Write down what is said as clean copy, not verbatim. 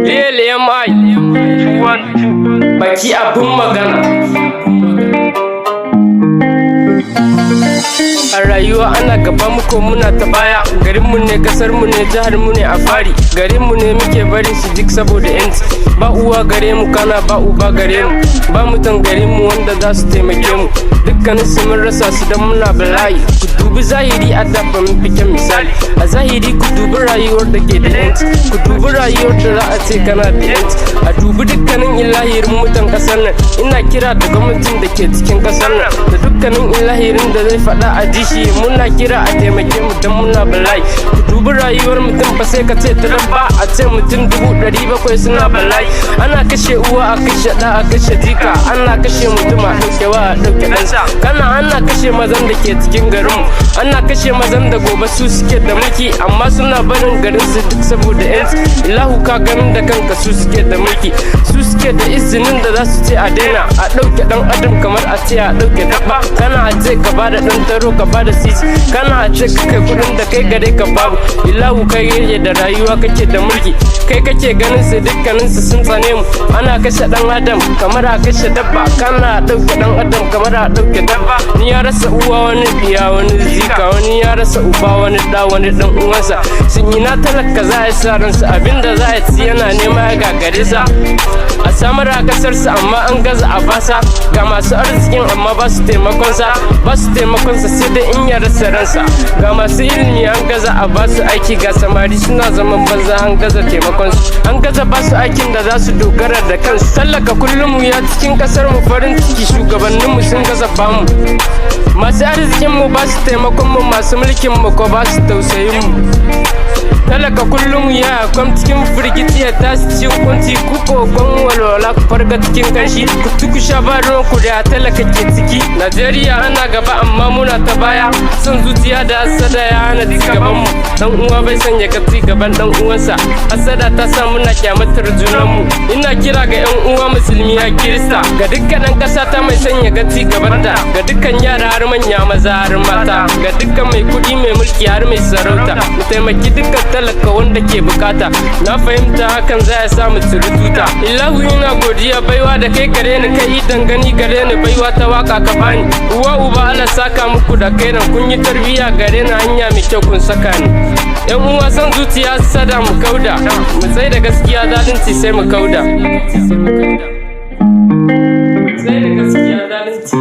Lele mai baki abin magana. A rayuwa ana gaba muko muna ta baya. Garinmu ne, kasarmu ne, jiharmu ne a fari. Garinmu ne muke barin shi duk saboda yanci. Ba uwa gare mu kana ba uba gare mu. Ba mutan garinmu wanda za su taimake mu. Dukkanin su mun rasa su dan muna bala'i. Ku dubi zahiri a dabba mun fike misali. A zahiri ku dubi rayuwar da ke da yanci. Ku dubi rayuwar da za a ce kana da yanci. A dubi dukkanin ilahirin mutan kasar nan. Ina kira da gwamnatin da ke cikin kasar nan, da dukkanin ilahirin da zai faɗa a dishi. Muna kira a taimake mu dan muna bala'i. Ku dubi rayuwar mutum ba sai ka ce ta dabba. A ce mutum 700 suna bala'i. Ana kashe uwa a kashe ɗa a kashe jika. Ana kashe mutum a ɗauke wa a ɗauke ɗansa. Kana ana kashe mazan da ke cikin garinmu. Ana kashe mazan da gobe su suke da mulki, amma suna barin garin su duk saboda yanci. Ilahu ka ganin da kanka su suke da mulki. Su suke da izinin da za su ce a daina a ɗauke ɗan adam kamar a ce a ɗauke dabba. Kana a ce ka bada ɗan taro ka bada sisi. Kana a ce ka kai kuɗin da kai gare ka babu. Ilahu kai yake da rayuwa kake da mulki. Kai kake ganin su dukkanin su sun tsane mu. Ana kashe ɗan adam kamar a kashe dabba. Kana a ɗauke ɗan adam kamar a ɗauke dabba. Ni ya rasa uwa wani biya wani zika. Wani ya rasa uba wani ɗa wani ɗan uwansa. Shin ina talaka za a sa ransa abinda za a ci yana nema ya gagare sa. A samar a kasarsa amma an gaza a basa. Ga masu arzikin amma ba su taimakonsa. Ba su taimakonsa sai dai in ya rasa ransa. Ga masu ilimi an gaza a ba su aiki. Ga samari suna zaman banza an gaza taimakonsu. An gaza ba su aikin da za su dogara da kansu. Tallaka kullum ya cikin kasar mu farin ciki. Shugabanninmu sun gaza bamu. Masu arzikin mu ba su taimakon mu, masu mulkin mu ko ba su tausayin mu. Talaka kullum ya kwam cikin firgici ya tashi cikin kunci. Ku kokon walwala ku farga cikin kanshi. Ku tuku sha ba ruwan ku da talaka ke ciki. Najeriya ana gaba amma muna ta baya. Son zuciya da hasada ya hana ci gaban mu. Dan uwa bai son ya ga ci gaban dan uwansa. Hasada ta sa muna kyamatar junan mu. Ina kira ga yan uwa musulmi ya kirista, ga dukkanin kasa ta mai son ya ga ci gabanta. Ga dukkan yara har manya maza har mata. Ga dukkan mai kuɗi mai mulki har mai sarauta. Mu taimaki dukkan talaka wanda ke bukata. Na fahimta hakan za ya samu tuta. Ilahu ina godiya baiwa da kai gare ni, kai idan gani gare ni baiwa ta waka ka bani. Uwa uba Allah saka muku da kai nan, kun yi tarbiya gare ni hanya mai kyau kun saka ni. Yan uwa san zuciya sada mu kauda, mu tsai da gaskiya zalunci sai mu kauda. Sai da gaskiya zalunci